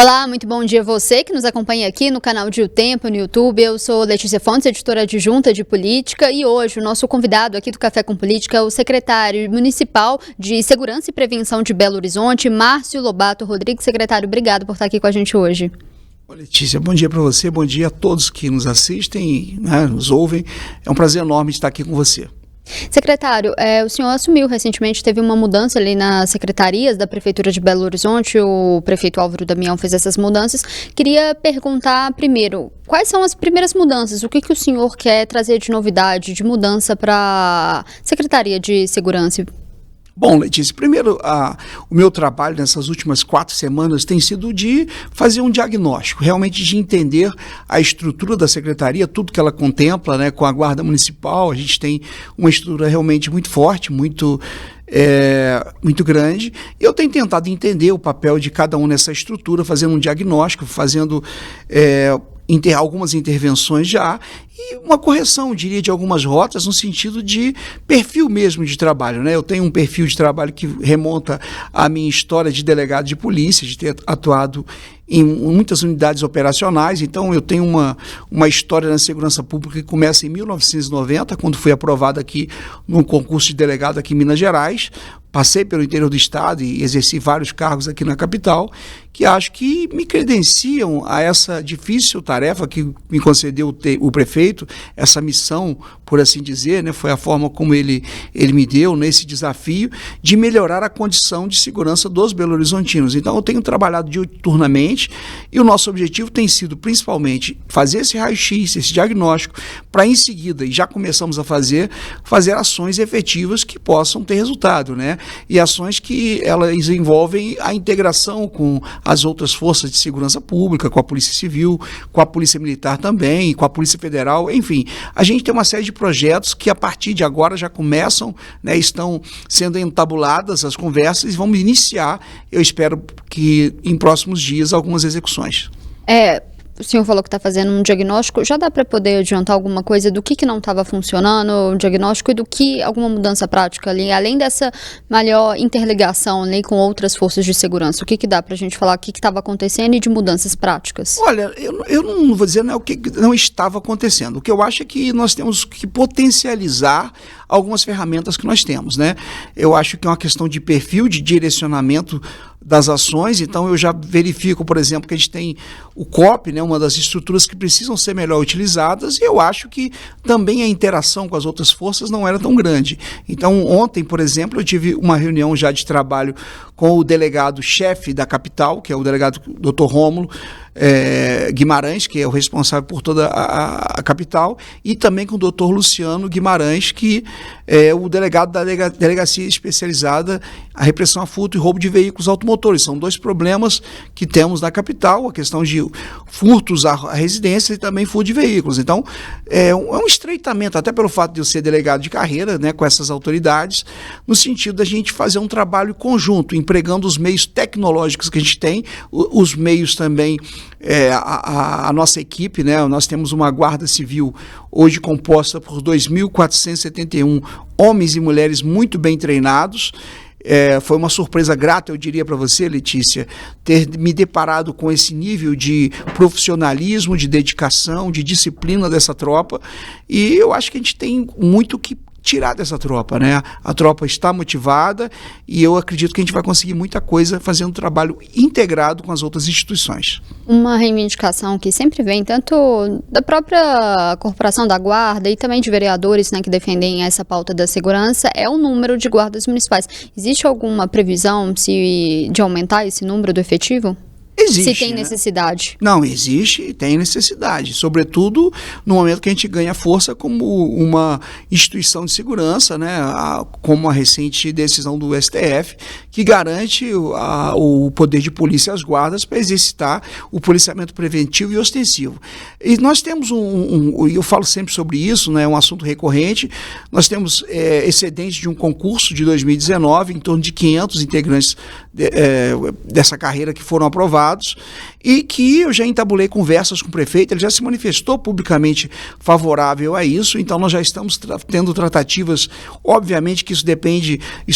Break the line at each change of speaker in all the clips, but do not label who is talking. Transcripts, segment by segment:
Olá, muito bom dia a você que nos acompanha aqui no canal de O Tempo, no YouTube. Eu sou Letícia Fontes, editora adjunta de política, e hoje o nosso convidado aqui do Café com Política é o secretário municipal de Segurança e Prevenção de Belo Horizonte, Márcio Lobato Rodrigues. Secretário, obrigado por estar aqui com a gente hoje.
Letícia, bom dia para você, bom dia a todos que nos assistem, né, nos ouvem. É um prazer enorme estar aqui com você.
Secretário, o senhor assumiu recentemente, teve uma mudança ali nas secretarias da Prefeitura de Belo Horizonte, o prefeito Álvaro Damião fez essas mudanças. Queria perguntar primeiro, quais são as primeiras mudanças? O que o senhor quer trazer de novidade, de mudança para a Secretaria de Segurança?
Bom, Letícia, primeiro, o meu trabalho nessas últimas 4 semanas tem sido de fazer um diagnóstico, realmente de entender a estrutura da secretaria, tudo que ela contempla, né, com a Guarda Municipal. A gente tem uma estrutura realmente muito forte, muito grande, e eu tenho tentado entender o papel de cada um nessa estrutura, fazendo um diagnóstico, fazendo algumas intervenções já, e uma correção, diria, de algumas rotas no sentido de perfil mesmo de trabalho, né? Eu tenho um perfil de trabalho que remonta à minha história de delegado de polícia, de ter atuado em muitas unidades operacionais. Então eu tenho uma história na segurança pública que começa em 1990, quando fui aprovado aqui num concurso de delegado aqui em Minas Gerais. Passei pelo interior do estado e exerci vários cargos aqui na capital, que acho que me credenciam a essa difícil tarefa que me concedeu o prefeito, essa missão, por assim dizer, né? Foi a forma como ele me deu nesse desafio de melhorar a condição de segurança dos belo-horizontinos. Então eu tenho trabalhado diuturnamente e o nosso objetivo tem sido principalmente fazer esse raio-x, esse diagnóstico, para em seguida, e já começamos a fazer ações efetivas que possam ter resultado, né? E ações que elas envolvem a integração com as outras forças de segurança pública, com a Polícia Civil, com a Polícia Militar também, com a Polícia Federal, enfim. A gente tem uma série de projetos que a partir de agora já começam, né, estão sendo entabuladas as conversas e vamos iniciar, eu espero que em próximos dias, algumas execuções.
O senhor falou que está fazendo um diagnóstico, já dá para poder adiantar alguma coisa do que não estava funcionando, o diagnóstico, e do que alguma mudança prática ali, além dessa maior interligação ali com outras forças de segurança? O que dá para a gente falar, o que estava acontecendo e de mudanças práticas?
Olha, eu não vou dizer, né, o que não estava acontecendo. O que eu acho é que nós temos que potencializar algumas ferramentas que nós temos, né? Eu acho que é uma questão de perfil, de direcionamento das ações. Então eu já verifico, por exemplo, que a gente tem o COP, né, uma das estruturas que precisam ser melhor utilizadas, e eu acho que também a interação com as outras forças não era tão grande. Então ontem, por exemplo, eu tive uma reunião já de trabalho com o delegado-chefe da capital, que é o delegado Dr. Rômulo Guimarães, que é o responsável por toda a capital, e também com o Dr. Luciano Guimarães, que é o delegado da delegacia especializada a repressão a furto e roubo de veículos automotores. São 2 problemas que temos na capital, a questão de furtos à residência e também furto de veículos. Então, é um estreitamento, até pelo fato de eu ser delegado de carreira, né, com essas autoridades, no sentido da gente fazer um trabalho conjunto, empregando os meios tecnológicos que a gente tem, os meios também, a nossa equipe, né, nós temos uma Guarda Civil hoje composta por 2.471 homens e mulheres muito bem treinados. Foi uma surpresa grata, eu diria para você, Letícia, ter me deparado com esse nível de profissionalismo, de dedicação, de disciplina dessa tropa, e eu acho que a gente tem muito que tirar dessa tropa, né? A tropa está motivada e eu acredito que a gente vai conseguir muita coisa fazendo um trabalho integrado com as outras instituições.
Uma reivindicação que sempre vem, tanto da própria corporação da Guarda e também de vereadores, né, que defendem essa pauta da segurança, é o número de guardas municipais. Existe alguma previsão de aumentar esse número do efetivo?
Existe,
se tem necessidade.
Não, existe e tem necessidade, sobretudo no momento que a gente ganha força como uma instituição de segurança, né, como a recente decisão do STF, que garante o poder de polícia às guardas para exercitar o policiamento preventivo e ostensivo. E nós temos eu falo sempre sobre isso, né, é um assunto recorrente, nós temos excedentes de um concurso de 2019, em torno de 500 integrantes dessa carreira que foram aprovados, e que eu já entabulei conversas com o prefeito, ele já se manifestou publicamente favorável a isso, então nós já estamos tendo tratativas, obviamente que isso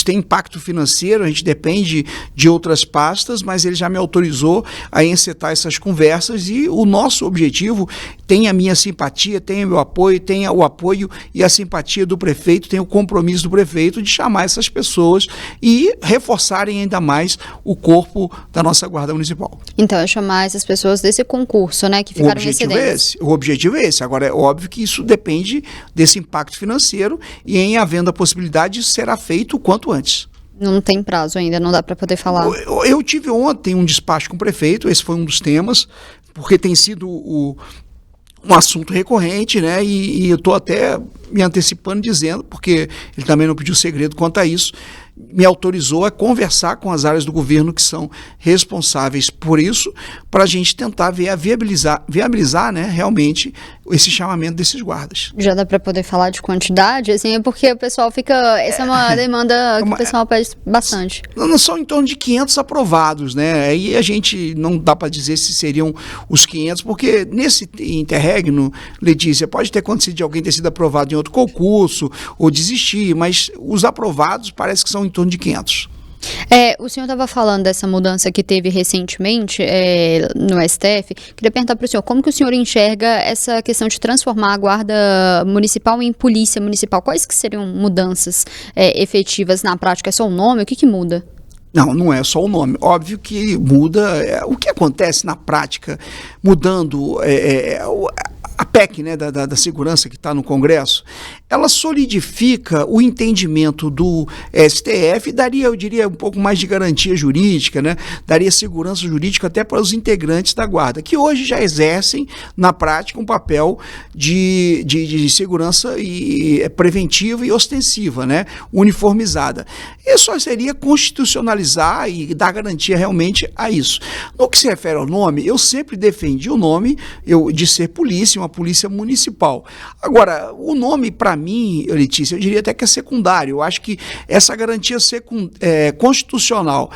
tem impacto financeiro, a gente depende de outras pastas, mas ele já me autorizou a encetar essas conversas e o nosso objetivo tem a minha simpatia, tem o meu apoio, tem o apoio e a simpatia do prefeito, tem o compromisso do prefeito de chamar essas pessoas e reforçarem ainda mais o corpo da nossa Guarda Municipal.
Então, é chamar essas pessoas desse concurso, né, que ficaram em excedentes.
O objetivo é esse. Agora, é óbvio que isso depende desse impacto financeiro e em havendo a possibilidade, isso será feito o quanto antes.
Não tem prazo ainda, não dá para poder falar.
Eu tive ontem um despacho com o prefeito, esse foi um dos temas, porque tem sido um assunto recorrente, né? E eu estou até me antecipando dizendo, porque ele também não pediu segredo quanto a isso, me autorizou a conversar com as áreas do governo que são responsáveis por isso, para a gente tentar viabilizar, né, realmente esse chamamento desses guardas.
Já dá para poder falar de quantidade? Assim, é porque o pessoal fica... Essa é uma demanda que o pessoal pede bastante.
Não são em torno de 500 aprovados, né? Aí a gente não dá para dizer se seriam os 500, porque nesse interregno, Letícia, pode ter acontecido de alguém ter sido aprovado em outro concurso ou desistir, mas os aprovados parece que são em torno de 500.
O senhor estava falando dessa mudança que teve recentemente no STF. Queria perguntar para o senhor, como que o senhor enxerga essa questão de transformar a Guarda Municipal em Polícia Municipal? Quais que seriam mudanças efetivas na prática? É só o nome? O que muda?
Não é só o nome. Óbvio que muda o que acontece na prática, mudando a PEC, né, da segurança que está no Congresso, ela solidifica o entendimento do STF e daria, eu diria, um pouco mais de garantia jurídica, né, daria segurança jurídica até para os integrantes da Guarda, que hoje já exercem, na prática, um papel de segurança preventiva e ostensiva, né, uniformizada. Isso só seria constitucionalizar e dar garantia realmente a isso. No que se refere ao nome, eu sempre defendi o nome de ser polícia, uma polícia municipal. Agora, o nome, para mim, Letícia, eu diria até que é secundário. Eu acho que essa garantia constitucional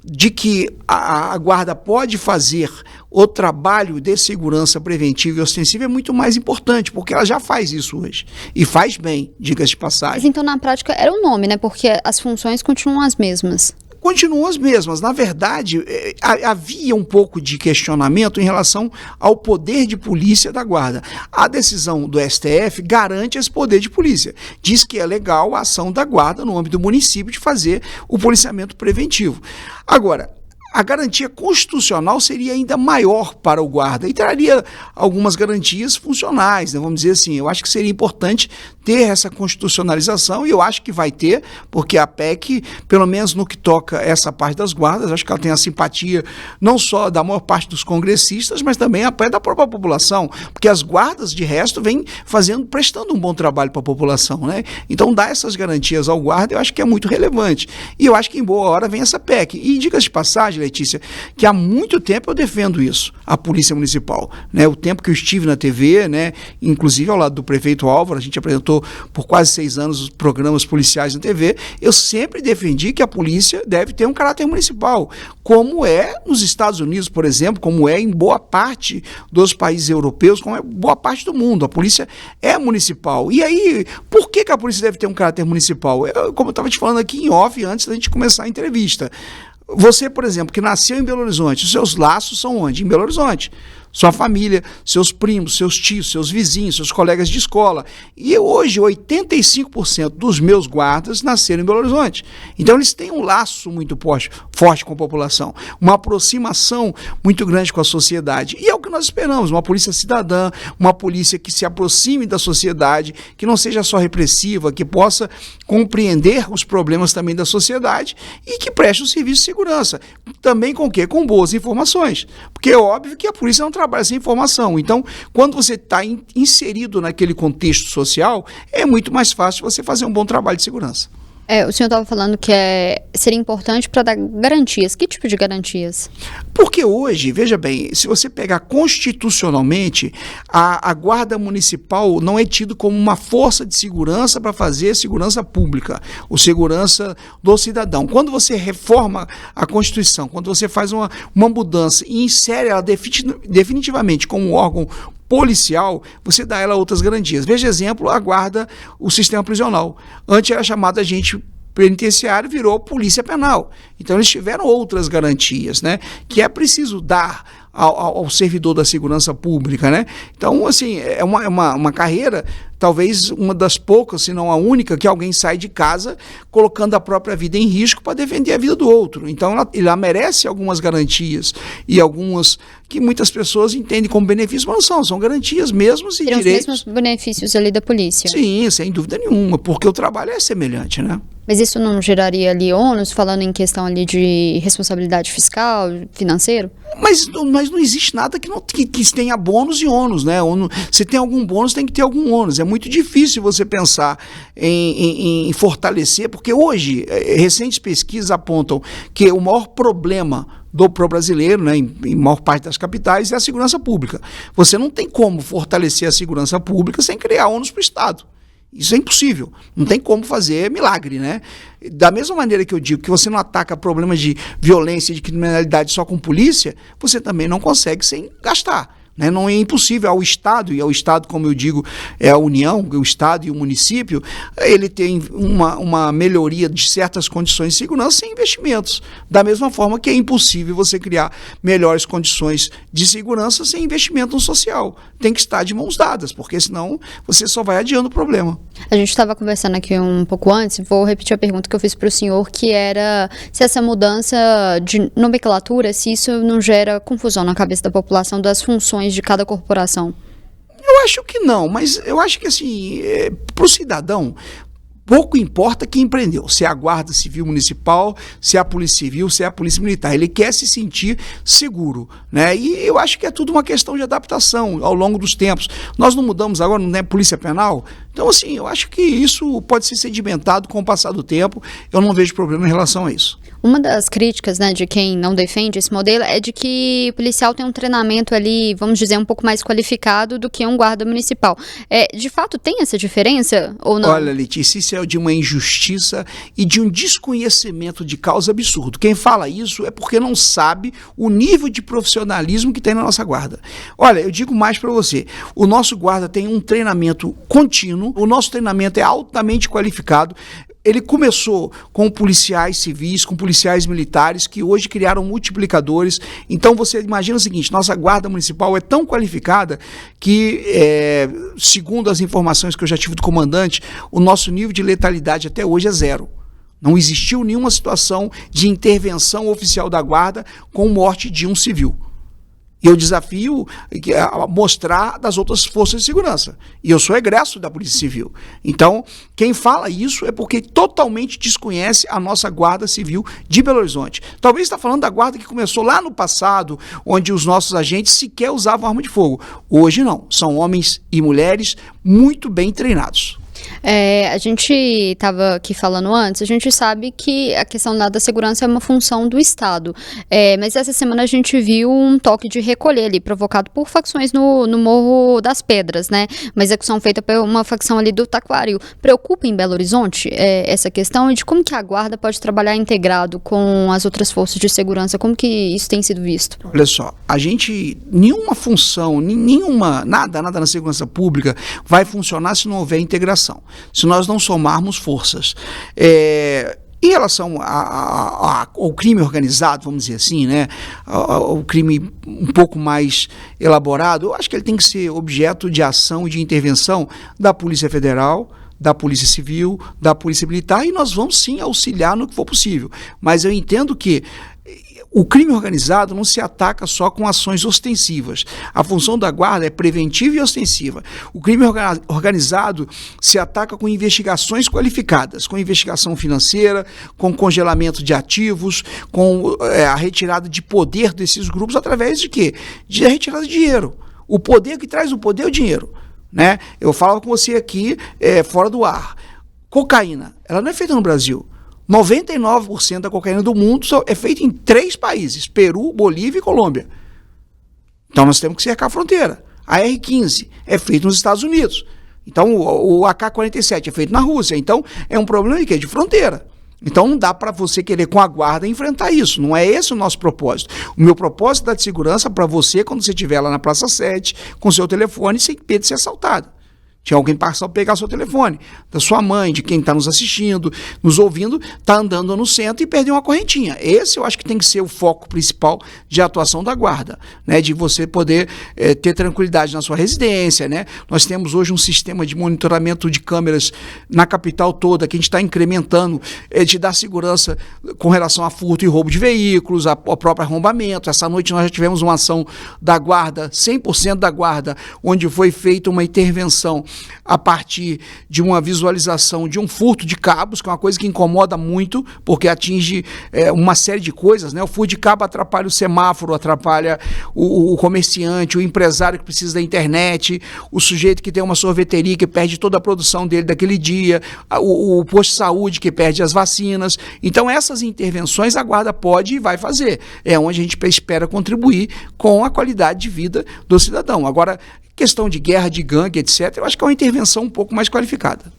de que a Guarda pode fazer o trabalho de segurança preventiva e ostensiva é muito mais importante, porque ela já faz isso hoje. E faz bem, diga-se de passagem.
Mas então, na prática, era o nome, né? Porque as funções continuam as mesmas.
Continuam as mesmas. Na verdade, havia um pouco de questionamento em relação ao poder de polícia da Guarda. A decisão do STF garante esse poder de polícia. Diz que é legal a ação da Guarda no âmbito do município de fazer o policiamento preventivo. Agora, a garantia constitucional seria ainda maior para o guarda e traria algumas garantias funcionais, né? Vamos dizer assim. Eu acho que seria importante ter essa constitucionalização e eu acho que vai ter, porque a PEC, pelo menos no que toca essa parte das guardas, acho que ela tem a simpatia não só da maior parte dos congressistas, mas também até da própria população, porque as guardas, de resto, vêm prestando um bom trabalho para a população, né? Então, dar essas garantias ao guarda, eu acho que é muito relevante. E eu acho que em boa hora vem essa PEC. E diga-se de passagem, Letícia, que há muito tempo eu defendo isso, a Polícia Municipal, né? O tempo que eu estive na TV, né? Inclusive ao lado do prefeito Álvaro, a gente apresentou por quase 6 anos os programas policiais na TV, eu sempre defendi que a polícia deve ter um caráter municipal, como é nos Estados Unidos, por exemplo, como é em boa parte dos países europeus, como é boa parte do mundo. A polícia é municipal. E aí, por que a polícia deve ter um caráter municipal? Como eu estava te falando aqui em off, antes da gente começar a entrevista. Você, por exemplo, que nasceu em Belo Horizonte, os seus laços são onde? Em Belo Horizonte. Sua família, seus primos, seus tios, seus vizinhos, seus colegas de escola. E hoje, 85% dos meus guardas nasceram em Belo Horizonte. Então, eles têm um laço muito forte com a população, uma aproximação muito grande com a sociedade. E é o que nós esperamos, uma polícia cidadã, uma polícia que se aproxime da sociedade, que não seja só repressiva, que possa compreender os problemas também da sociedade e que preste um serviço de segurança. Também com o quê? Com boas informações. Porque é óbvio que a polícia não trabalha sem informação. Então, quando você está inserido naquele contexto social, é muito mais fácil você fazer um bom trabalho de segurança.
O senhor estava falando que seria importante para dar garantias. Que tipo de garantias?
Porque hoje, veja bem, se você pegar constitucionalmente, a Guarda Municipal não é tido como uma força de segurança para fazer segurança pública, ou segurança do cidadão. Quando você reforma a Constituição, quando você faz uma mudança e insere ela definitivamente como um órgão policial, você dá a ela outras garantias. Veja exemplo, a guarda, o sistema prisional. Antes era chamado agente penitenciário, virou polícia penal. Então eles tiveram outras garantias, né, que é preciso dar ao servidor da segurança pública, né? Então, assim, é uma carreira, talvez uma das poucas, se não a única, que alguém sai de casa colocando a própria vida em risco para defender a vida do outro. Então, ela merece algumas garantias e algumas que muitas pessoas entendem como benefícios, mas não são garantias mesmos e
seriam
direitos.
Os mesmos benefícios ali da polícia.
Sim, sem dúvida nenhuma, porque o trabalho é semelhante, né?
Mas isso não geraria ali ônus, falando em questão ali de responsabilidade fiscal, financeiro?
Mas não existe nada que tenha bônus e ônus, né? Se tem algum bônus, tem que ter algum ônus. É muito difícil você pensar em fortalecer, porque hoje, recentes pesquisas apontam que o maior problema pro brasileiro, né, em maior parte das capitais, é a segurança pública. Você não tem como fortalecer a segurança pública sem criar ônus para o Estado. Isso é impossível, não tem como fazer milagre, né? Da mesma maneira que eu digo que você não ataca problemas de violência e de criminalidade só com polícia, você também não consegue sem gastar, né? Não é impossível ao Estado, e ao Estado, como eu digo, é a União, o Estado e o município, ele tem uma melhoria de certas condições de segurança sem investimentos. Da mesma forma que é impossível você criar melhores condições de segurança sem investimento no social. Tem que estar de mãos dadas, porque senão você só vai adiando o problema.
A gente estava conversando aqui um pouco antes, vou repetir a pergunta que eu fiz para o senhor, que era se essa mudança de nomenclatura, se isso não gera confusão na cabeça da população das funções de cada corporação.
Eu acho que não, mas eu acho que assim, para o cidadão, pouco importa quem empreendeu, se é a Guarda Civil Municipal, se é a Polícia Civil, se é a Polícia Militar. Ele quer se sentir seguro, né? E eu acho que é tudo uma questão de adaptação ao longo dos tempos. Nós não mudamos agora, não é Polícia Penal? Então, assim, eu acho que isso pode ser sedimentado com o passar do tempo. Eu não vejo problema em relação a isso.
Uma das críticas, né, de quem não defende esse modelo é de que o policial tem um treinamento ali, vamos dizer, um pouco mais qualificado do que um guarda municipal. De fato, tem essa diferença ou não?
Olha, Letícia, isso é de uma injustiça e de um desconhecimento de causa absurdo. Quem fala isso é porque não sabe o nível de profissionalismo que tem na nossa guarda. Olha, eu digo mais para você, o nosso guarda tem um treinamento contínuo, o nosso treinamento é altamente qualificado. Ele começou com policiais civis, com policiais militares, que hoje criaram multiplicadores. Então você imagina o seguinte, nossa guarda municipal é tão qualificada que, segundo as informações que eu já tive do comandante, o nosso nível de letalidade até hoje é 0. Não existiu nenhuma situação de intervenção oficial da guarda com morte de um civil. E eu desafio a mostrar das outras forças de segurança. E eu sou egresso da Polícia Civil. Então, quem fala isso é porque totalmente desconhece a nossa Guarda Civil de Belo Horizonte. Talvez está falando da guarda que começou lá no passado, onde os nossos agentes sequer usavam arma de fogo. Hoje não. São homens e mulheres muito bem treinados.
A gente estava aqui falando antes, a gente sabe que a questão da segurança é uma função do Estado, mas essa semana a gente viu um toque de recolher ali, provocado por facções no Morro das Pedras, né? Uma execução feita por uma facção ali do Taquaril. Preocupa em Belo Horizonte essa questão e de como que a guarda pode trabalhar integrado com as outras forças de segurança, como que isso tem sido visto?
Olha só, nenhuma função, nada na segurança pública vai funcionar se não houver integração. Se nós não somarmos forças. Em relação ao crime organizado, vamos dizer assim, né, ao crime um pouco mais elaborado, eu acho que ele tem que ser objeto de ação e de intervenção da Polícia Federal, da Polícia Civil, da Polícia Militar, e nós vamos sim auxiliar no que for possível. Mas eu entendo que o crime organizado não se ataca só com ações ostensivas. A função da guarda é preventiva e ostensiva. O crime organizado se ataca com investigações qualificadas, com investigação financeira, com congelamento de ativos, com a retirada de poder desses grupos através de quê? De retirada de dinheiro. O poder que traz o poder é o dinheiro, né? Eu falo com você aqui fora do ar. Cocaína, ela não é feita no Brasil. 99% da cocaína do mundo é feita em 3 países, Peru, Bolívia e Colômbia. Então nós temos que cercar a fronteira. A R-15 é feita nos Estados Unidos. Então o AK-47 é feito na Rússia. Então é um problema que é de fronteira. Então não dá para você querer com a guarda enfrentar isso. Não é esse o nosso propósito. O meu propósito é dar de segurança para você quando você estiver lá na Praça 7, com seu telefone, sem medo de ser assaltado. Tinha alguém passar pegar seu telefone, da sua mãe, de quem está nos assistindo, nos ouvindo, está andando no centro e perdeu uma correntinha. Esse eu acho que tem que ser o foco principal de atuação da guarda, né? De você poder ter tranquilidade na sua residência, né? Nós temos hoje um sistema de monitoramento de câmeras na capital toda, que a gente está incrementando, de dar segurança com relação a furto e roubo de veículos, a próprio arrombamento. Essa noite nós já tivemos uma ação da guarda, 100% da guarda, onde foi feita uma intervenção a partir de uma visualização de um furto de cabos, que é uma coisa que incomoda muito, porque atinge uma série de coisas, né? O furto de cabo atrapalha o semáforo, atrapalha o comerciante, o empresário que precisa da internet, o sujeito que tem uma sorveteria que perde toda a produção dele daquele dia, o posto de saúde que perde as vacinas. Então essas intervenções a guarda pode e vai fazer. É onde a gente espera contribuir com a qualidade de vida do cidadão. Agora, questão de guerra, de gangue, etc., eu acho que é uma intervenção um pouco mais qualificada.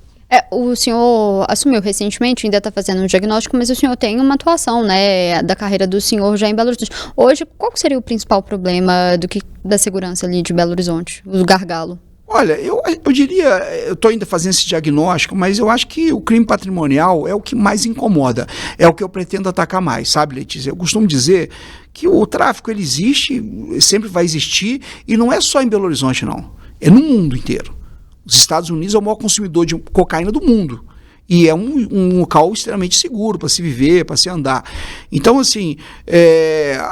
O senhor assumiu recentemente, ainda está fazendo um diagnóstico, mas o senhor tem uma atuação, né, da carreira do senhor já em Belo Horizonte. Hoje, qual seria o principal problema da segurança ali de Belo Horizonte, o gargalo?
Olha, eu diria, eu estou ainda fazendo esse diagnóstico, mas eu acho que o crime patrimonial é o que mais incomoda, é o que eu pretendo atacar mais, sabe, Letícia? Eu costumo dizer que o tráfico, ele existe, sempre vai existir, e não é só em Belo Horizonte, não. É no mundo inteiro. Os Estados Unidos é o maior consumidor de cocaína do mundo. E é um local extremamente seguro para se viver, para se andar. Então, assim,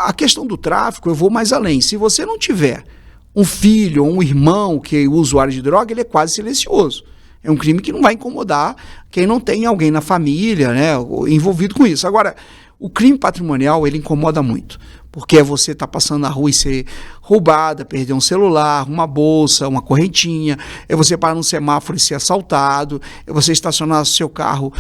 a questão do tráfico, eu vou mais além. Se você não tiver um filho ou um irmão que é usuário de droga, ele é quase silencioso. É um crime que não vai incomodar quem não tem alguém na família, né, envolvido com isso. Agora, o crime patrimonial, ele incomoda muito, porque é você estar passando na rua e ser roubada, perder um celular, uma bolsa, uma correntinha, é você parar num semáforo e ser assaltado, é você estacionar seu carro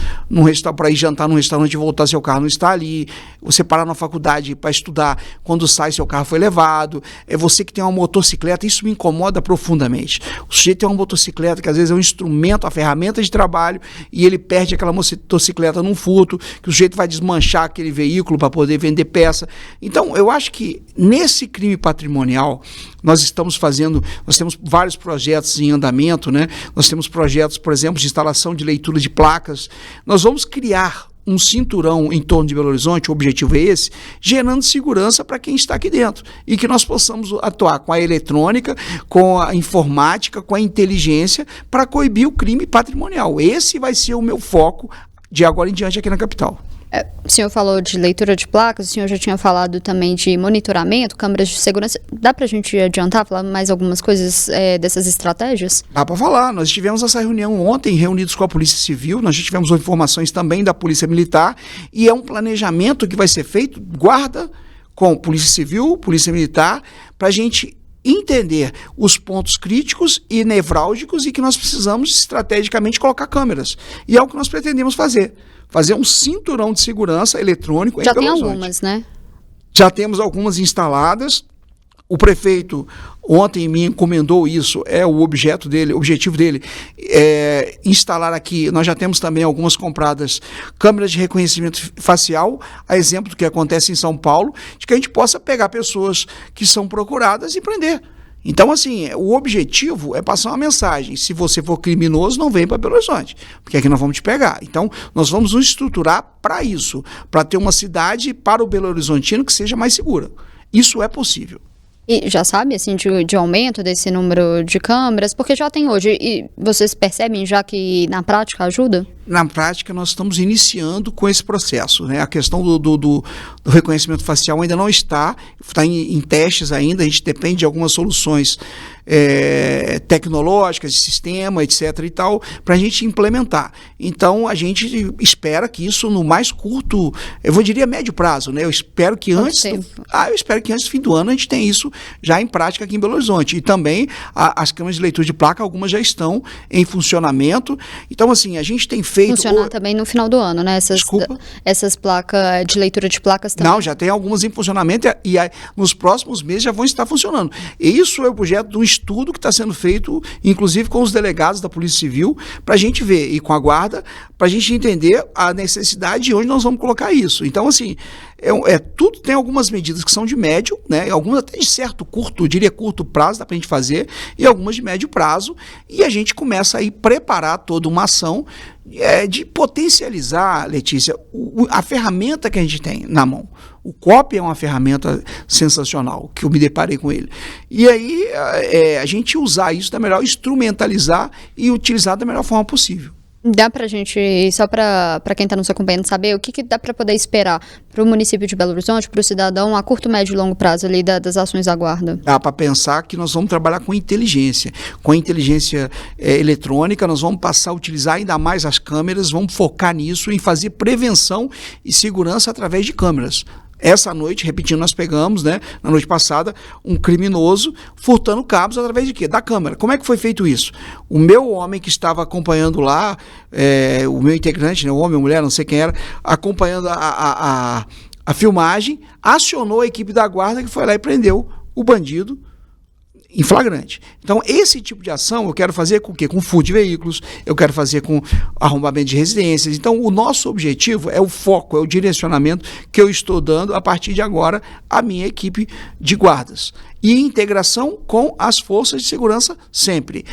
para ir jantar num restaurante e voltar, seu carro não está ali, você parar na faculdade para estudar, quando sai seu carro foi levado, é você que tem uma motocicleta, isso me incomoda profundamente. O sujeito tem uma motocicleta que às vezes é um instrumento, a ferramenta de trabalho, e ele perde aquela motocicleta num furto, que o sujeito vai desmanchar aquele veículo para poder vender peça. Então, eu acho que nesse crime patrimonial, nós temos vários projetos em andamento, né? Nós temos projetos, por exemplo, de instalação de leitura de placas. Nós vamos criar um cinturão em torno de Belo Horizonte, o objetivo é esse, gerando segurança para quem está aqui dentro. E que nós possamos atuar com a eletrônica, com a informática, com a inteligência, para coibir o crime patrimonial. Esse vai ser o meu foco de agora em diante aqui na capital.
O senhor falou de leitura de placas, o senhor já tinha falado também de monitoramento, câmeras de segurança. Dá para a gente adiantar, falar mais algumas coisas dessas estratégias?
Dá para falar. Nós tivemos essa reunião ontem, reunidos com a Polícia Civil, nós já tivemos informações também da Polícia Militar, e é um planejamento que vai ser feito, guarda, com Polícia Civil, Polícia Militar, para a gente entender os pontos críticos e nevrálgicos e que nós precisamos estrategicamente colocar câmeras. E é o que nós pretendemos fazer um cinturão de segurança eletrônico em Belo Horizonte. Já tem algumas, né? Já temos algumas instaladas. O prefeito ontem me encomendou isso, o objetivo dele é instalar aqui. Nós já temos também algumas compradas câmeras de reconhecimento facial, a exemplo do que acontece em São Paulo, de que a gente possa pegar pessoas que são procuradas e prender. Então, assim, o objetivo é passar uma mensagem: se você for criminoso, não vem para Belo Horizonte, porque aqui nós vamos te pegar. Então, nós vamos nos estruturar para isso, para ter uma cidade para o Belo Horizontino que seja mais segura. Isso é possível.
E já sabe, assim, de aumento desse número de câmeras? Porque já tem hoje, e vocês percebem já que na prática ajuda?
Na prática, nós estamos iniciando com esse processo, né? A questão do reconhecimento facial ainda não está em testes ainda, a gente depende de algumas soluções tecnológicas, de sistema, etc. e tal, para a gente implementar. Então, a gente espera que isso no mais curto, eu diria médio prazo, né? Eu espero que antes do fim do ano a gente tenha isso já em prática aqui em Belo Horizonte. E também as câmeras de leitura de placa, algumas já estão em funcionamento. Então, assim, a gente tem feito feito...
Funcionar também no final do ano, né? Essas placas de leitura de placas também.
Não, já tem algumas em funcionamento e nos próximos meses já vão estar funcionando. E isso é o projeto de um estudo que está sendo feito, inclusive com os delegados da Polícia Civil, para a gente ver, e com a Guarda, para a gente entender a necessidade e onde nós vamos colocar isso. Então, assim, tudo tem algumas medidas que são de médio, né? Algumas até de certo curto, eu diria curto prazo, dá para a gente fazer, e algumas de médio prazo, e a gente começa aí a preparar toda uma ação de potencializar, Letícia, a ferramenta que a gente tem na mão. O COP é uma ferramenta sensacional, que eu me deparei com ele. E aí a gente usar isso da melhor, instrumentalizar e utilizar da melhor forma possível.
Dá pra gente, só para quem está nos acompanhando saber, o que dá para poder esperar para o município de Belo Horizonte, para o cidadão, a curto, médio e longo prazo ali das ações da Guarda?
Dá para pensar que nós vamos trabalhar com inteligência eletrônica, nós vamos passar a utilizar ainda mais as câmeras, vamos focar nisso, em fazer prevenção e segurança através de câmeras. Essa noite, repetindo, nós pegamos, né, na noite passada, um criminoso furtando cabos através de quê? Da câmera. Como é que foi feito isso? O meu homem que estava acompanhando lá, o meu integrante, né, o homem ou mulher, não sei quem era, acompanhando a filmagem, acionou a equipe da Guarda que foi lá e prendeu o bandido em flagrante. Então, esse tipo de ação eu quero fazer com o quê? Com furto de veículos, eu quero fazer com arrombamento de residências. Então, o nosso objetivo é o foco, é o direcionamento que eu estou dando a partir de agora à minha equipe de guardas. E integração com as forças de segurança sempre.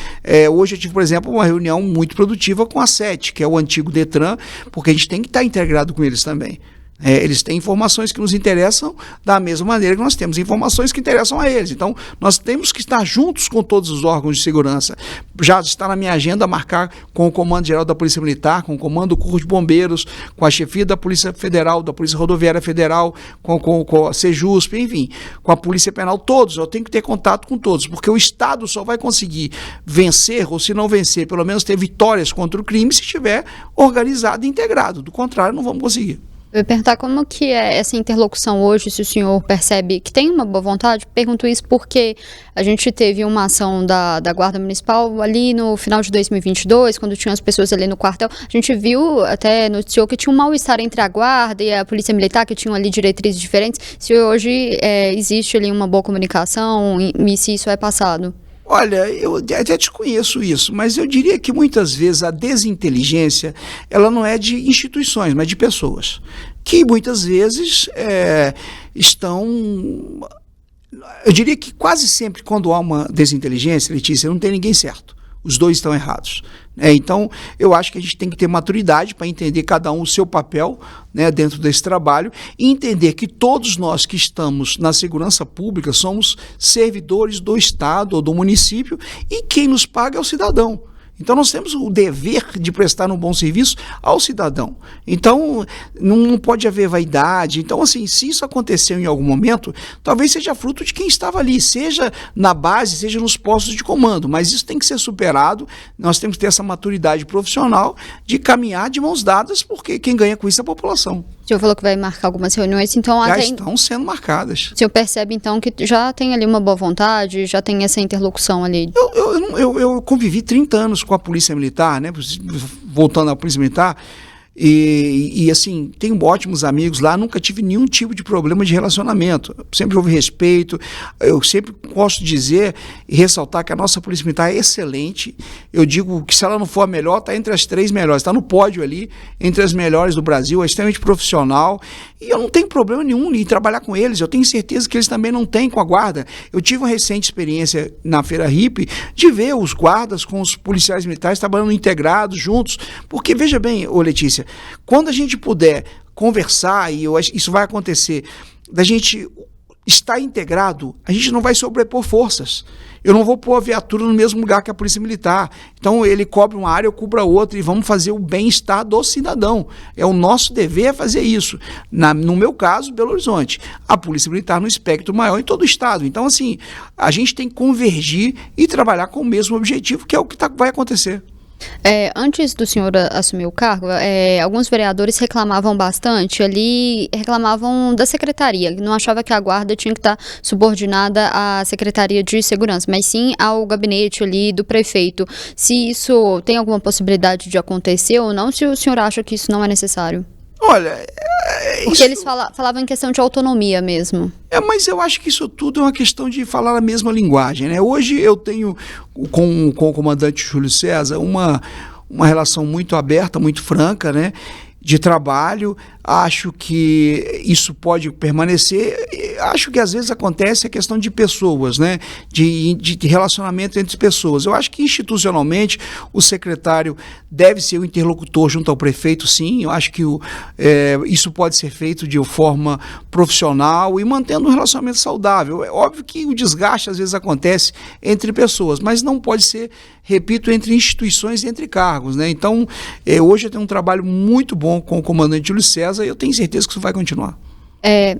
Hoje eu tive, por exemplo, uma reunião muito produtiva com a SET, que é o antigo Detran, porque a gente tem que estar integrado com eles também. Eles têm informações que nos interessam da mesma maneira que nós temos informações que interessam a eles. Então, nós temos que estar juntos com todos os órgãos de segurança. Já está na minha agenda marcar com o Comando Geral da Polícia Militar, com o Comando do Corpo de Bombeiros, com a chefia da Polícia Federal, da Polícia Rodoviária Federal, com a Sejusp, enfim, com a Polícia Penal, todos. Eu tenho que ter contato com todos, porque o Estado só vai conseguir vencer, ou se não vencer, pelo menos ter vitórias contra o crime, se estiver organizado e integrado. Do contrário, não vamos conseguir.
Eu ia perguntar como que é essa interlocução hoje, se o senhor percebe que tem uma boa vontade. Pergunto isso porque a gente teve uma ação da Guarda Municipal ali no final de 2022, quando tinha as pessoas ali no quartel. A gente viu, até noticiou que tinha um mal-estar entre a Guarda e a Polícia Militar, que tinham ali diretrizes diferentes. Se hoje existe ali uma boa comunicação e se isso é passado?
Olha, eu até desconheço isso, mas eu diria que muitas vezes a desinteligência, ela não é de instituições, mas de pessoas, que muitas vezes estão... Eu diria que quase sempre quando há uma desinteligência, Letícia, não tem ninguém certo. Os dois estão errados. Então, eu acho que a gente tem que ter maturidade para entender cada um o seu papel, né, dentro desse trabalho e entender que todos nós que estamos na segurança pública somos servidores do Estado ou do município e quem nos paga é o cidadão. Então, nós temos o dever de prestar um bom serviço ao cidadão. Então, não pode haver vaidade. Então, assim, se isso aconteceu em algum momento, talvez seja fruto de quem estava ali, seja na base, seja nos postos de comando. Mas isso tem que ser superado. Nós temos que ter essa maturidade profissional de caminhar de mãos dadas, porque quem ganha com isso é a população.
O senhor falou que vai marcar algumas reuniões, então...
Já estão sendo marcadas.
O senhor percebe, então, que já tem ali uma boa vontade, já tem essa interlocução ali?
Eu convivi 30 anos com a Polícia Militar, né? Voltando à Polícia Militar, e assim, tenho ótimos amigos lá, nunca tive nenhum tipo de problema de relacionamento, sempre houve respeito. Eu sempre gosto de dizer e ressaltar que a nossa Polícia Militar é excelente. Eu digo que se ela não for a melhor, está entre as 3 melhores, está no pódio ali, entre as melhores do Brasil, é extremamente profissional, e eu não tenho problema nenhum em trabalhar com eles. Eu tenho certeza que eles também não têm com a Guarda. Eu tive uma recente experiência na Feira Hippie de ver os guardas com os policiais militares trabalhando integrados, juntos, porque veja bem, ô Letícia, quando a gente puder conversar, e isso vai acontecer, da gente estar integrado, a gente não vai sobrepor forças. Eu não vou pôr a viatura no mesmo lugar que a Polícia Militar. Então ele cobre uma área, eu cubro a outra, e vamos fazer o bem-estar do cidadão. É o nosso dever fazer isso. No meu caso, Belo Horizonte. A Polícia Militar no espectro maior em todo o estado. Então, assim, a gente tem que convergir e trabalhar com o mesmo objetivo, que é o que vai acontecer.
Antes do senhor assumir o cargo, alguns vereadores reclamavam bastante ali, reclamavam da secretaria, não achava que a guarda tinha que estar subordinada à Secretaria de Segurança, mas sim ao gabinete ali do prefeito. Se isso tem alguma possibilidade de acontecer ou não, se o senhor acha que isso não é necessário?
Olha,
Porque eles falavam em questão de autonomia mesmo.
Mas eu acho que isso tudo é uma questão de falar a mesma linguagem, né? Hoje eu tenho com o comandante Júlio César uma relação muito aberta, muito franca, né? De trabalho, acho que isso pode permanecer, acho que às vezes acontece a questão de pessoas, né? De relacionamento entre pessoas. Eu acho que institucionalmente o secretário deve ser o interlocutor junto ao prefeito, sim. Eu acho que isso pode ser feito de forma profissional e mantendo um relacionamento saudável. É óbvio que o desgaste às vezes acontece entre pessoas, mas não pode ser, repito, entre instituições e entre cargos, né? Então, hoje eu tenho um trabalho muito bom com o comandante Júlio César e eu tenho certeza que isso vai continuar.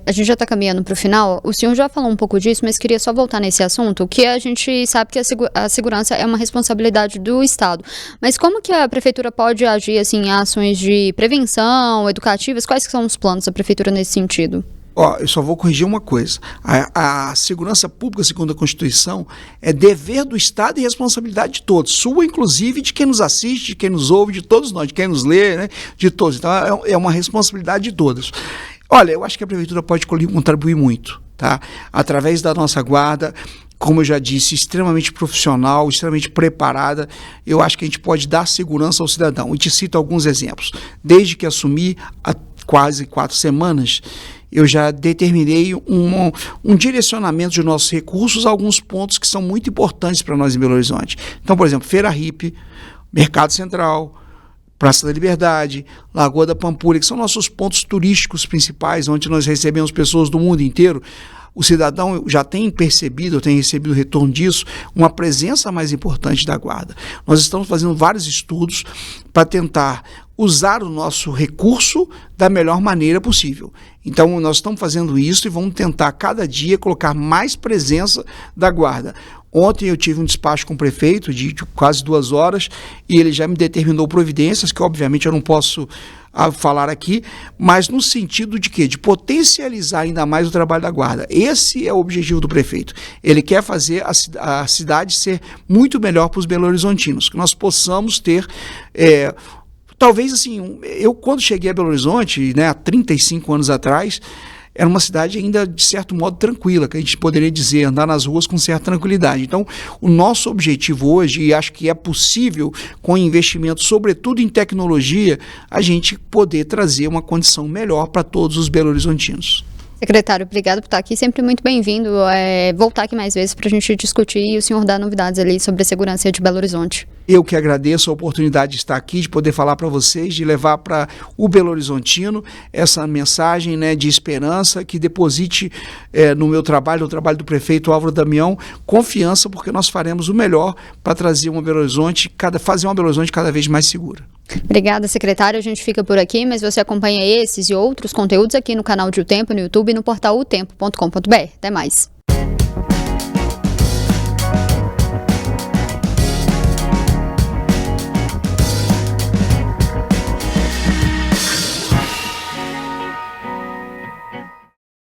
A gente já está caminhando para o final. O senhor já falou um pouco disso, mas queria só voltar nesse assunto, que a gente sabe que a segurança é uma responsabilidade do Estado. Mas como que a Prefeitura pode agir assim, em ações de prevenção, educativas? Quais são os planos da Prefeitura nesse sentido?
Eu só vou corrigir uma coisa. A segurança pública, segundo a Constituição, é dever do Estado e responsabilidade de todos. Sua, inclusive, de quem nos assiste, de quem nos ouve, de todos nós, de quem nos lê, né? De todos. Então, é uma responsabilidade de todos. Olha, eu acho que a Prefeitura pode contribuir muito, tá? Através da nossa guarda, como eu já disse, extremamente profissional, extremamente preparada, eu acho que a gente pode dar segurança ao cidadão. E te cito alguns exemplos. Desde que assumi, há quase 4 semanas, eu já determinei um direcionamento de nossos recursos a alguns pontos que são muito importantes para nós em Belo Horizonte. Então, por exemplo, Feira Hippie, Mercado Central, Praça da Liberdade, Lagoa da Pampulha, que são nossos pontos turísticos principais, onde nós recebemos pessoas do mundo inteiro. O cidadão já tem percebido, eu tenho recebido o retorno disso, uma presença mais importante da guarda. Nós estamos fazendo vários estudos para tentar usar o nosso recurso da melhor maneira possível. Então, nós estamos fazendo isso e vamos tentar, cada dia, colocar mais presença da guarda. Ontem eu tive um despacho com o prefeito de quase 2 horas e ele já me determinou providências que, obviamente, eu não posso falar aqui, mas no sentido de quê? De potencializar ainda mais o trabalho da guarda. Esse é o objetivo do prefeito. Ele quer fazer a cidade ser muito melhor para os belo-horizontinos, que nós possamos ter... Talvez assim, eu quando cheguei a Belo Horizonte, né, há 35 anos atrás, era uma cidade ainda de certo modo tranquila, que a gente poderia dizer, andar nas ruas com certa tranquilidade. Então, o nosso objetivo hoje, e acho que é possível, com investimento sobretudo em tecnologia, a gente poder trazer uma condição melhor para todos os belo-horizontinos.
Secretário, obrigado por estar aqui, sempre muito bem-vindo. Voltar aqui mais vezes para a gente discutir e o senhor dar novidades ali sobre a segurança de Belo Horizonte.
Eu que agradeço a oportunidade de estar aqui, de poder falar para vocês, de levar para o Belo Horizontino essa mensagem, né, de esperança, que deposite no meu trabalho, no trabalho do prefeito Álvaro Damião, confiança, porque nós faremos o melhor para trazer uma Belo Horizonte, fazer uma Belo Horizonte cada vez mais segura.
Obrigada, secretário. A gente fica por aqui, mas você acompanha esses e outros conteúdos aqui no canal de O Tempo, no YouTube e no portal otempo.com.br. Até mais.